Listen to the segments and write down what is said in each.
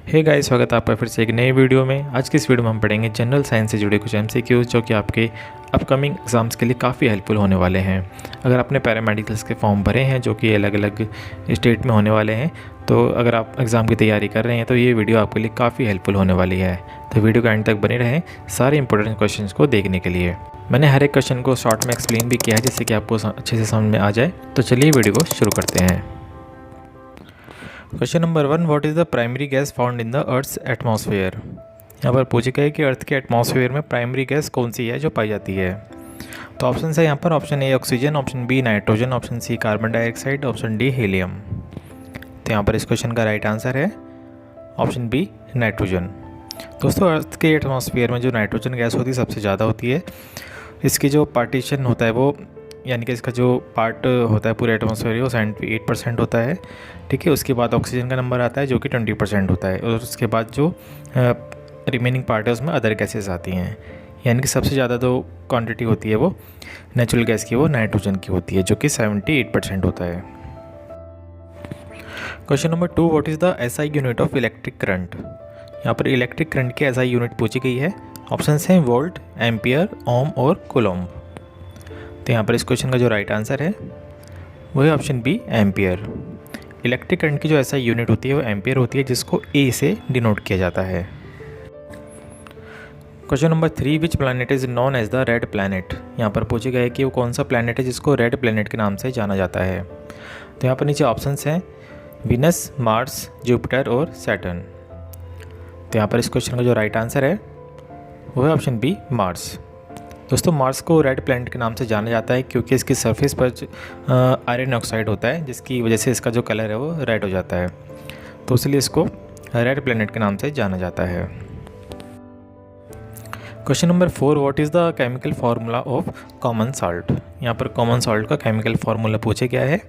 Hey guys, स्वागत है आपका फिर से एक नई वीडियो में। आज की इस वीडियो में हम पढ़ेंगे जनरल साइंस से जुड़े कुछ एमसीक्यूज जो कि आपके अपकमिंग एग्जाम्स के लिए काफ़ी हेल्पफुल होने वाले हैं। अगर आपने पैरामेडिकल्स के फॉर्म भरे हैं जो कि अलग अलग स्टेट में होने वाले हैं, तो अगर आप एग्ज़ाम की तैयारी कर रहे हैं तो ये वीडियो आपके लिए काफ़ी हेल्पफुल होने वाली है। तो वीडियो का एंड तक बने रहें सारे इंपॉर्टेंट क्वेश्चन को देखने के लिए। मैंने हर एक क्वेश्चन को शॉर्ट में एक्सप्लेन भी किया है जिससे कि आपको अच्छे से समझ में आ जाए। तो चलिए वीडियो को शुरू करते हैं। Question number 1, what is the primary gas found in the earth's atmosphere. यहाँ पर पूछा गया है कि अर्थ के एटमॉस्फेयर में प्राइमरी गैस कौन सी है जो पाई जाती है। तो ऑप्शन है यहाँ पर option A oxygen, option B nitrogen, option C carbon dioxide, option D helium. तो यहाँ पर इस क्वेश्चन का राइट आंसर है ऑप्शन बी नाइट्रोजन। दोस्तों, अर्थ के एटमॉस्फेयर में जो नाइट्रोजन गैस होती है सबसे ज़्यादा होती है। इसकी जो पार्टीशन होता है वो, यानी कि इसका जो पार्ट होता है पूरे एटमॉस्फेयर वो 78% होता है। ठीक है, उसके बाद ऑक्सीजन का नंबर आता है जो कि 20% होता है, और उसके बाद जो रिमेनिंग पार्ट है उसमें अदर गैसेस आती हैं। यानी कि सबसे ज़्यादा जो क्वांटिटी होती है वो नेचुरल गैस की वो नाइट्रोजन की होती है जो कि 78% होता है। Question number 2, what is the SI unit of electric current. यहाँ पर इलेक्ट्रिक करंट की एसआई यूनिट पूछी गई है। ऑप्शन हैं वोल्ट, एम्पियर, ओम और कूलम्ब। तो यहाँ पर इस क्वेश्चन का जो राइट आंसर है वो है option B ampere. Electric current की जो एसआई यूनिट होती है वो एम्पियर होती है, जिसको ए से डिनोट किया जाता है। Question number 3, which planet is known as the red planet. यहाँ पर पूछा गया है कि वो कौन सा प्लैनेट है जिसको रेड प्लैनेट के नाम से जाना जाता है। तो यहाँ पर नीचे ऑप्शंस हैं वीनस, मार्स, जुपिटर और सैटर्न। तो यहाँ पर इस क्वेश्चन का जो राइट आंसर है वो है ऑप्शन बी मार्स। दोस्तों, मार्स को रेड प्लैनेट के नाम से जाना जाता है क्योंकि इसकी सरफेस पर आयरन ऑक्साइड होता है, जिसकी वजह से इसका जो कलर है वो रेड हो जाता है। तो इसलिए इसको रेड प्लैनेट के नाम से जाना जाता है। Question number 4, what is the chemical formula of common salt. यहाँ पर कॉमन सॉल्ट का केमिकल फार्मूला पूछा गया है।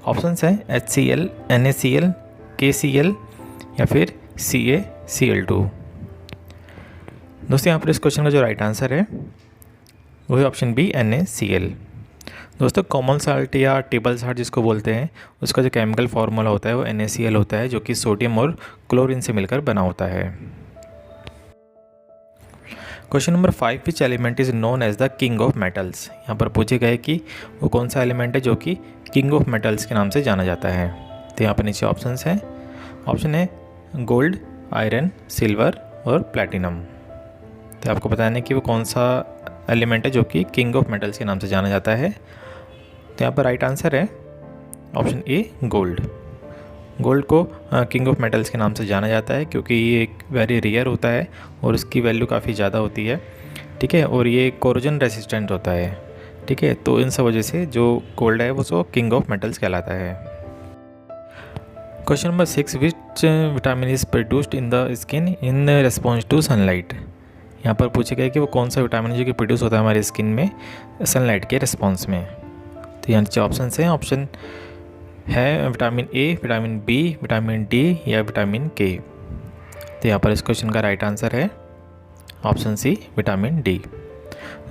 ऑप्शन हैं HCl, NaCl, KCl या फिर CaCl2। दोस्तों, यहाँ पर इस क्वेश्चन का जो राइट आंसर है वो है ऑप्शन बी NaCl। दोस्तों, कॉमन साल्ट या टेबल साल्ट जिसको बोलते हैं उसका जो केमिकल फार्मूला होता है वो NaCl होता है, जो कि सोडियम और क्लोरीन से मिलकर बना होता है। Question number 5, which element is known as the king of metals. यहाँ पर पूछे गए कि वो कौन सा एलिमेंट है जो कि किंग ऑफ मेटल्स के नाम से जाना जाता है। तो यहाँ पर नीचे ऑप्शंस हैं। ऑप्शन है गोल्ड, आयरन, सिल्वर और प्लैटिनम। तो आपको बताना है कि वो कौन सा एलिमेंट है जो कि किंग ऑफ मेटल्स के नाम से जाना जाता है। तो यहाँ पर राइट आंसर है ऑप्शन ए गोल्ड। गोल्ड को किंग ऑफ मेटल्स के नाम से जाना जाता है क्योंकि ये एक वेरी रेयर होता है और उसकी वैल्यू काफ़ी ज़्यादा होती है। ठीक है, और ये कोरोजन रेसिस्टेंट होता है। ठीक है, तो इन सब वजह से जो गोल्ड है वो सो किंग ऑफ मेटल्स कहलाता है। Question number 6, which vitamin is produced in the skin in response to sunlight. यहाँ पर पूछा गया कि वो कौन सा विटामिन जो कि प्रोड्यूस होता है हमारी स्किन में सनलाइट के रिस्पॉन्स में। तो यहाँ नीचे ऑप्शन हैं। ऑप्शन है vitamin A, vitamin B, vitamin D या विटामिन के। तो यहाँ पर इस क्वेश्चन का राइट आंसर है ऑप्शन सी विटामिन डी।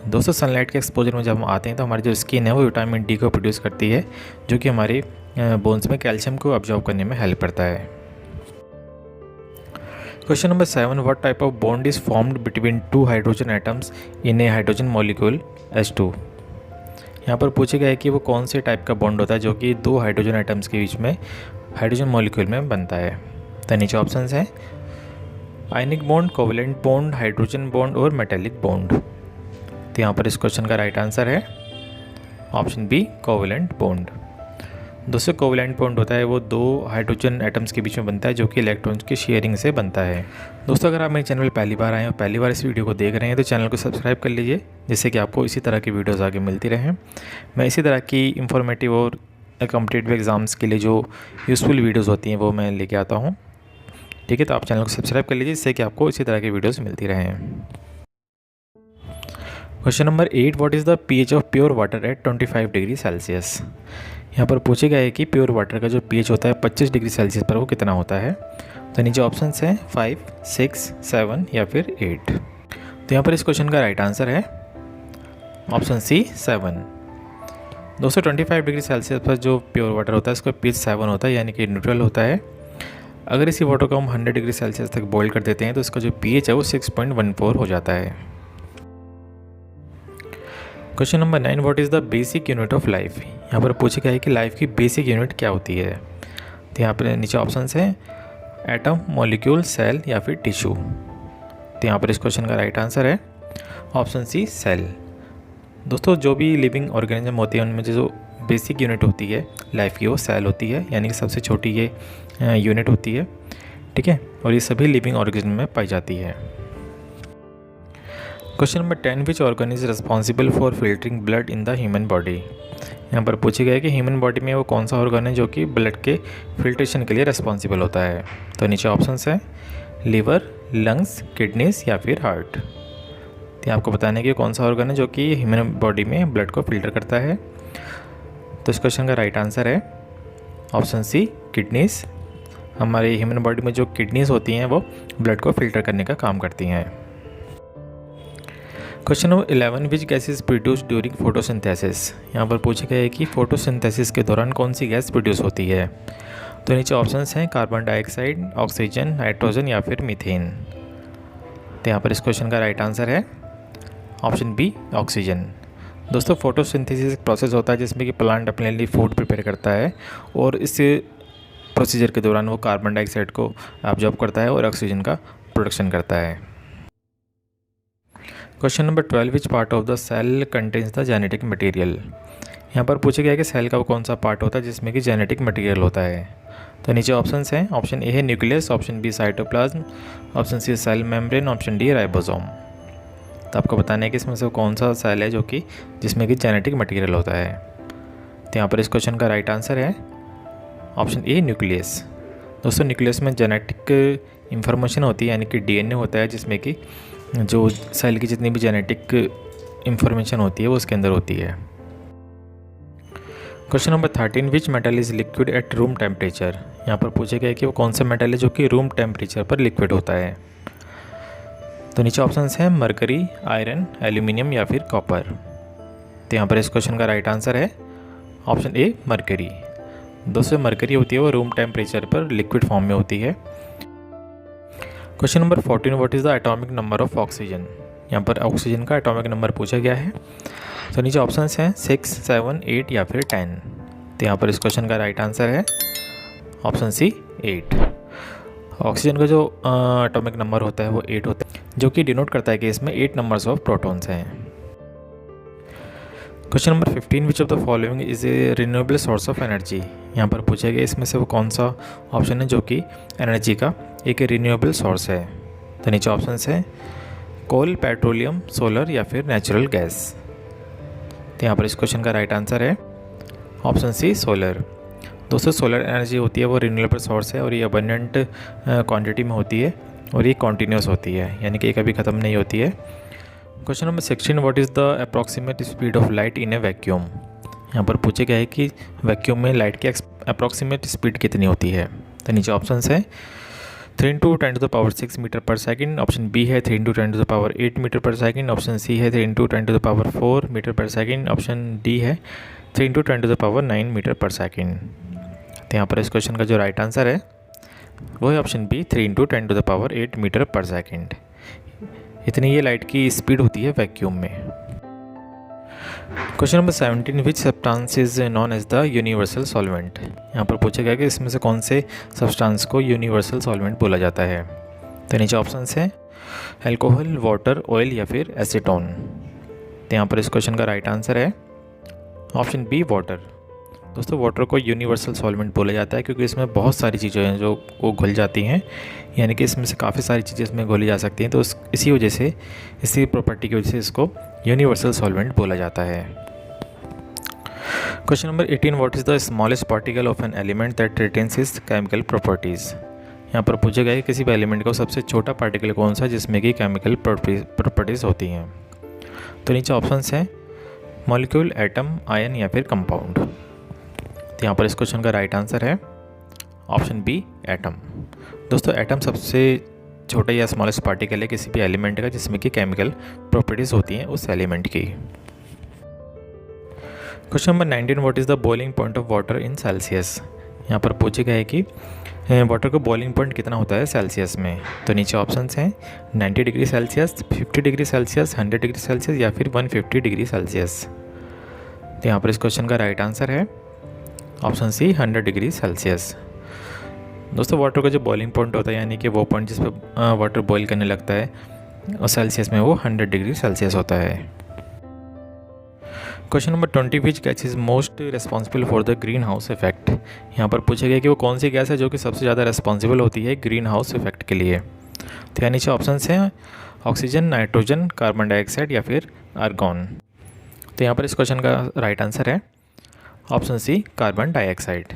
दोस्तों, सनलाइट के एक्सपोजर में जब हम आते हैं तो हमारी जो स्किन है वो विटामिन डी को प्रोड्यूस करती है, जो कि हमारे बोन्स में कैल्शियम को ऑब्जॉर्व करने में हेल्प करता है। Question number 7, what type of bond is formed between two hydrogen atoms in A hydrogen molecule H2। यहाँ पर पूछा गया है कि वो कौन से टाइप का बॉन्ड होता है जो कि दो हाइड्रोजन एटम्स के बीच में हाइड्रोजन मॉलिक्यूल में बनता है। तो नीचे ऑप्शंस हैं ionic bond, covalent bond, hydrogen bond और मेटेलिक बॉन्ड। तो यहाँ पर इस क्वेश्चन का राइट आंसर है ऑप्शन बी कोवेलेंट बॉन्ड। दोस्तों, कोवेलेंट बॉन्ड होता है वो दो हाइड्रोजन एटम्स के बीच में बनता है जो कि इलेक्ट्रॉन्स की शेयरिंग से बनता है। दोस्तों, अगर आप मेरे चैनल पर पहली बार आए और पहली बार इस वीडियो को देख रहे हैं तो चैनल को सब्सक्राइब कर लीजिए, जिससे कि आपको इसी तरह की वीडियोस आगे मिलती रहें। मैं इसी तरह की इंफॉर्मेटिव और कॉम्पिटिटिव एग्जाम्स के लिए जो यूज़फुल वीडियोज़ होती हैं वो मैं लेके आता हूँ। ठीक है, तो आप चैनल को सब्सक्राइब कर लीजिए, जिससे कि आपको इसी तरह की वीडियोज़ मिलती रहें। Question number 8, what is the pH of pure water at 25 degree Celsius. यहाँ पर पूछे गया है कि प्योर वाटर का जो pH होता है 25 डिग्री सेल्सियस पर वो कितना होता है। तो नीचे ऑप्शन हैं 5, 6, 7 या फिर 8। तो यहाँ पर इस क्वेश्चन का राइट आंसर है ऑप्शन सी 7। दोस्तों, 25 डिग्री सेल्सियस पर जो प्योर वाटर होता है उसका pH 7 होता है, यानी कि न्यूट्रल होता है। अगर इसी वाटर को हम 100 डिग्री सेल्सियस तक बॉईल कर देते हैं तो इसका जो pH है वो 6.14 हो जाता है। Question number 9, what is the basic unit of life. यहाँ पर पूछा गया है कि लाइफ की बेसिक यूनिट क्या होती है। तो यहाँ पर नीचे ऑप्शन है एटम, मॉलिक्यूल, सेल या फिर टिश्यू। तो यहाँ पर इस क्वेश्चन का राइट आंसर है ऑप्शन सी, सेल। दोस्तों जो भी लिविंग ऑर्गेनिज्म होती है उनमें जो बेसिक यूनिट होती है लाइफ की वो सेल होती है, यानी कि सबसे छोटी ये यूनिट होती है, ठीक है। और ये सभी लिविंग ऑर्गेनिज्म में पाई जाती है। Question number 10, which organ is responsible for filtering blood in the human body. यहाँ पर पूछा गया है कि ह्यूमन बॉडी में वो कौन सा ऑर्गन है जो कि ब्लड के फिल्ट्रेशन के लिए रिस्पॉन्सिबल होता है। तो नीचे ऑप्शंस है लीवर, लंग्स, किडनीज या फिर हार्ट। तो आपको बताने कि कौन सा ऑर्गन है जो कि ह्यूमन बॉडी में ब्लड को फिल्टर करता है। तो इस क्वेश्चन का राइट आंसर है ऑप्शन सी, किडनीज। हमारे ह्यूमन बॉडी में जो किडनीज होती हैं वो ब्लड को फिल्टर करने का काम करती हैं। Question number 11, which gas is produce during photosynthesis. यहाँ पर पूछा गया है कि फोटोसिंथेसिस के दौरान कौन सी गैस प्रोड्यूस होती है। तो नीचे ऑप्शंस हैं कार्बन डाइऑक्साइड, ऑक्सीजन, नाइट्रोजन या फिर मीथेन। तो यहाँ पर इस क्वेश्चन का राइट आंसर है ऑप्शन बी, ऑक्सीजन। दोस्तों फोटोसिंथेसिस एक प्रोसेस होता है जिसमें कि प्लांट अपने लिए फूड प्रिपेयर करता है और इस प्रोसीजर के दौरान वो कार्बन डाइऑक्साइड को ऑब्जॉर्ब करता है और ऑक्सीजन का प्रोडक्शन करता है। Question number 12, which part of the cell contains the genetic material. यहाँ पर पूछा गया है कि सेल का वो कौन सा पार्ट होता है जिसमें कि जेनेटिक मटेरियल होता है। तो नीचे ऑप्शंस हैं, ऑप्शन ए है nucleus, option B cytoplasm, option C cell membrane, option D ribosome. तो आपको बताना है कि इसमें से कौन सा सेल है जो कि जिसमें कि जेनेटिक मटेरियल होता है। तो यहाँ पर इस क्वेश्चन का राइट आंसर है ऑप्शन ए, न्यूक्लियस। दोस्तों न्यूक्लियस में जेनेटिक इंफॉर्मेशन होती है, यानी कि डीएनए होता है जिसमें कि जो सेल की जितनी भी जेनेटिक इंफॉर्मेशन होती है वो उसके अंदर होती है। Question number 13, which metal is liquid at room temperature. यहाँ पर पूछा गया है कि वो कौन सा मेटल है जो कि रूम टेम्परेचर पर लिक्विड होता है। तो नीचे ऑप्शंस हैं मरकरी, आयरन, एल्यूमिनियम या फिर कॉपर। तो यहाँ पर इस क्वेश्चन का राइट आंसर है ऑप्शन ए, मरकरी। दोस्तों मरकरी होती है वो रूम टेम्परेचर पर लिक्विड फॉर्म में होती है। Question number 14, what is the atomic number of oxygen. यहाँ पर ऑक्सीजन का एटॉमिक नंबर पूछा गया है। तो नीचे ऑप्शंस हैं 6, 7, 8 या फिर 10। तो यहाँ पर इस क्वेश्चन का राइट आंसर है ऑप्शन सी, 8। ऑक्सीजन का जो एटॉमिक नंबर होता है वो 8 होता है, जो कि डिनोट करता है कि इसमें 8 नंबर्स ऑफ प्रोटॉन्स हैं। Question number 15, which of the following is a renewable source of energy. यहाँ पर पूछा गया इसमें से वो कौन सा ऑप्शन है जो कि एनर्जी का एक रिन्यूएबल सोर्स है। तो नीचे ऑप्शंस है कोल, पेट्रोलियम, सोलर या फिर नेचुरल गैस। तो यहाँ पर इस क्वेश्चन का राइट आंसर है ऑप्शन सी, सोलर। दोस्तों सोलर एनर्जी होती है वो रिन्यूएबल सोर्स है और ये अबंडेंट क्वांटिटी में होती है और ये कॉन्टीन्यूस होती है, यानी कि कभी ख़त्म नहीं होती है। Question number 16, what is the approximate speed of light in A vacuum. यहाँ पर पूछा गया है कि वैक्यूम में लाइट की अप्रॉक्सीमेट स्पीड कितनी होती है। तो नीचे ऑप्शंस है 3 × 10⁶ मीटर पर सेकंड, ऑप्शन बी है 3 × 10⁸ मीटर पर सेकंड, ऑप्शन सी है 3 × 10⁴ मीटर पर सेकंड, ऑप्शन डी है 3 × 10⁹ मीटर पर सेकंड। तो यहाँ पर इस क्वेश्चन का जो राइट आंसर है वो है ऑप्शन बी, 3 × 10⁸ मीटर पर सेकंड। इतनी ये लाइट की स्पीड होती है वैक्यूम में। Question number 17, which substance is known as the universal solvent. यहाँ पर पूछा गया कि इसमें से कौन से सब्सटेंस को यूनिवर्सल सॉल्वेंट बोला जाता है। तो नीचे ऑप्शंस हैं अल्कोहल, वाटर, ऑयल या फिर एसीटोन। तो यहाँ पर इस क्वेश्चन का राइट आंसर है ऑप्शन बी, वाटर। दोस्तों वाटर को यूनिवर्सल सॉल्वेंट बोला जाता है क्योंकि इसमें बहुत सारी चीज़ें हैं जो वो घुल जाती हैं, यानी कि इसमें से काफ़ी सारी चीज़ें इसमें घुली जा सकती हैं। तो इसी वजह से, इसी प्रॉपर्टी की वजह से इसको यूनिवर्सल सॉल्वेंट बोला जाता है। Question number 18, what is the smallest particle of an element that retains his chemical properties. यहाँ पर पूछा गया है किसी भी एलिमेंट का सबसे छोटा पार्टिकल कौन सा जिसमें कि केमिकल प्रॉपर्टीज़ होती हैं। तो नीचे ऑप्शंस हैं मॉलिक्यूल, एटम, आयन या फिर कंपाउंड। तो यहाँ पर इस क्वेश्चन का राइट आंसर है ऑप्शन बी, एटम। दोस्तों एटम सबसे छोटा या स्मॉलेस्ट पार्टिकल है किसी भी एलिमेंट का जिसमें कि केमिकल प्रॉपर्टीज़ होती हैं उस एलिमेंट की। Question number 19, what is the boiling point of water in Celsius. यहाँ पर पूछा गया है कि वाटर का बॉइलिंग पॉइंट कितना होता है सेल्सियस में? तो नीचे ऑप्शंस हैं 90 degree Celsius, 50 degree Celsius, 100 degree Celsius या फिर 150 डिग्री सेल्सियस। तो यहाँ पर इस क्वेश्चन का राइट आंसर है ऑप्शन सी 100 डिग्री सेल्सियस। दोस्तों वाटर का जो बॉइलिंग पॉइंट होता है यानी कि वो पॉइंट जिस पर वाटर बॉईल करने लगता है और सेल्सियस में वो 100 डिग्री सेल्सियस होता है। Question number 20, which gas is most responsible for the green house effect. यहाँ पर पूछा गया कि वो कौन सी गैस है जो कि सबसे ज़्यादा रिस्पॉन्सिबल होती है ग्रीन हाउस इफेक्ट के लिए। तो यहाँ नीचे ऑप्शन हैं ऑक्सीजन, नाइट्रोजन, कार्बन डाइऑक्साइड या फिर आर्गॉन। तो यहाँ पर इस क्वेश्चन का राइट आंसर है ऑप्शन सी कार्बन डाइऑक्साइड।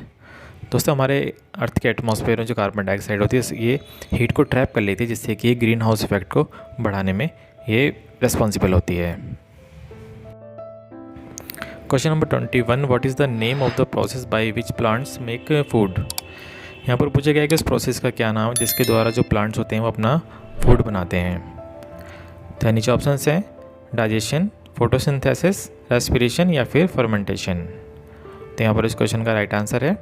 दोस्तों हमारे अर्थ के एटमॉस्फेयर में जो कार्बन डाइऑक्साइड होती है ये हीट को ट्रैप कर लेती है, जिससे कि ये ग्रीन हाउस इफेक्ट को बढ़ाने में ये रिस्पॉन्सिबल होती है। Question number 21, what is the name of the process by which plants make food. यहाँ पर पूछा गया है कि उस प्रोसेस का क्या नाम है जिसके द्वारा जो प्लांट्स होते हैं वो अपना फूड बनाते हैं। तो नीचे ऑप्शन हैं डाइजेशन, फोटोसिंथेसिस, रेस्पिरेशन या फिर फर्मेंटेशन। तो यहाँ पर इस क्वेश्चन का राइट आंसर है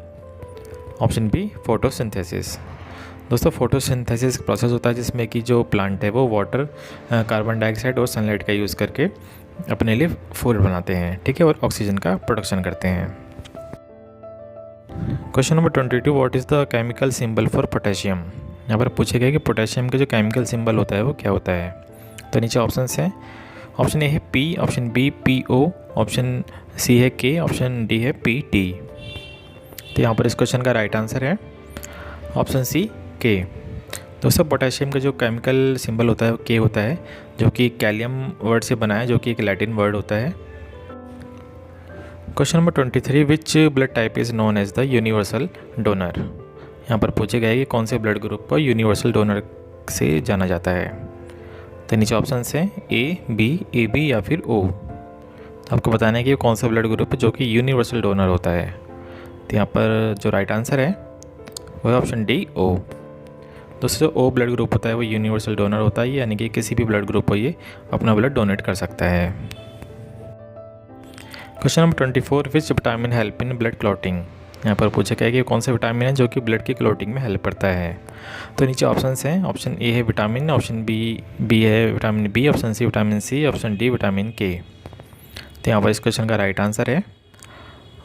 ऑप्शन बी फोटोसिंथेसिस। दोस्तों फोटोसिंथेसिस प्रोसेस होता है जिसमें कि जो प्लांट है वो वाटर, कार्बन डाइऑक्साइड और सनलाइट का यूज़ करके अपने लिए फूड बनाते हैं, ठीक है, और ऑक्सीजन का प्रोडक्शन करते हैं। Question number 22, what is the chemical symbol for potassium. यहाँ पर पूछा गया कि पोटेशियम का जो केमिकल सिंबल होता है वो क्या होता है। तो नीचे ऑप्शन हैं, ऑप्शन ए है P, option B PO, option C है K, ऑप्शन डी है PT। तो यहाँ पर इस क्वेश्चन का राइट आंसर है ऑप्शन सी K। दोस्तों पोटेशियम का जो केमिकल सिंबल होता है वो K होता है, जो कि कैलियम वर्ड से बना है, जो कि एक लैटिन वर्ड होता है। Question number 23, which blood type is known as the universal donor. यहाँ पर पूछा गया है कि कौन से ब्लड ग्रुप को यूनिवर्सल डोनर से जाना जाता है। तो नीचे ऑप्शन हैं A, B, AB या फिर O। आपको बताना है कि कौन सा ब्लड ग्रुप है जो कि यूनिवर्सल डोनर होता है। तो यहाँ पर जो राइट आंसर है वो है ऑप्शन डी O। दोस्तों O ब्लड ग्रुप होता है वो यूनिवर्सल डोनर होता है, यानी कि किसी भी ब्लड ग्रुप को ये अपना ब्लड डोनेट कर सकता है। Question number 24, which vitamin help in blood clotting. यहाँ पर पूछा गया है कि कौन सा विटामिन है जो कि ब्लड की क्लॉटिंग में हेल्प करता है। तो नीचे ऑप्शन हैं, ऑप्शन ए है विटामिन, ऑप्शन बी है vitamin B, option C vitamin C, option D vitamin K। तो यहाँ पर इस क्वेश्चन का राइट आंसर है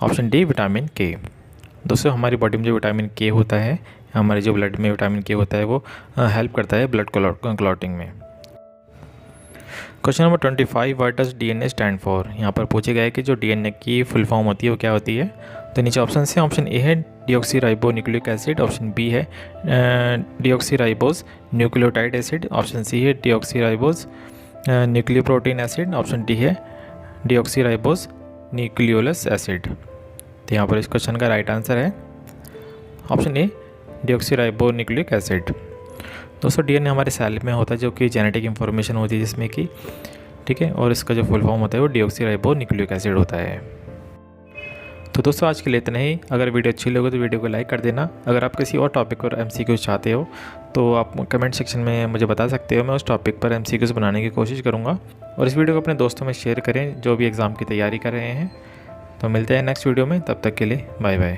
ऑप्शन डी विटामिन K। दोस्तों हमारी बॉडी में जो विटामिन K होता है, हमारे जो ब्लड में विटामिन K होता है वो हेल्प करता है ब्लड क्लॉटिंग में। Question number 25, what does DNA stand for. यहाँ पर पूछा गया है कि जो DNA की फुल फॉर्म होती है वो क्या होती है। तो नीचे ऑप्शन हैं, ऑप्शन ए है deoxyribo nucleic acid, option B है deoxyribose nucleotide acid, option C है deoxyribose nucleoprotein acid, option D है डीऑक्सीराइबोज न्यूक्लियोलस एसिड। तो यहाँ पर इस क्वेश्चन का राइट आंसर है option A deoxyribo nucleic acid. दोस्तों DNA हमारे सेल में होता है जो कि जेनेटिक इन्फॉर्मेशन होती है जिसमें कि, ठीक है, और इसका जो फुल फॉर्म होता है वो डीऑक्सीराइबो न्यूक्लिक एसिड होता है। तो दोस्तों आज के लिए इतना ही। अगर वीडियो अच्छी लगे तो वीडियो को लाइक कर देना। अगर आप किसी और टॉपिक पर MCQ चाहते हो तो आप कमेंट सेक्शन में मुझे बता सकते हो, मैं उस टॉपिक पर MCQs बनाने की कोशिश करूँगा। और इस वीडियो को अपने दोस्तों में शेयर करें जो भी एग्ज़ाम की तैयारी कर रहे हैं। तो मिलते हैं नेक्स्ट वीडियो में, तब तक के लिए बाय बाय।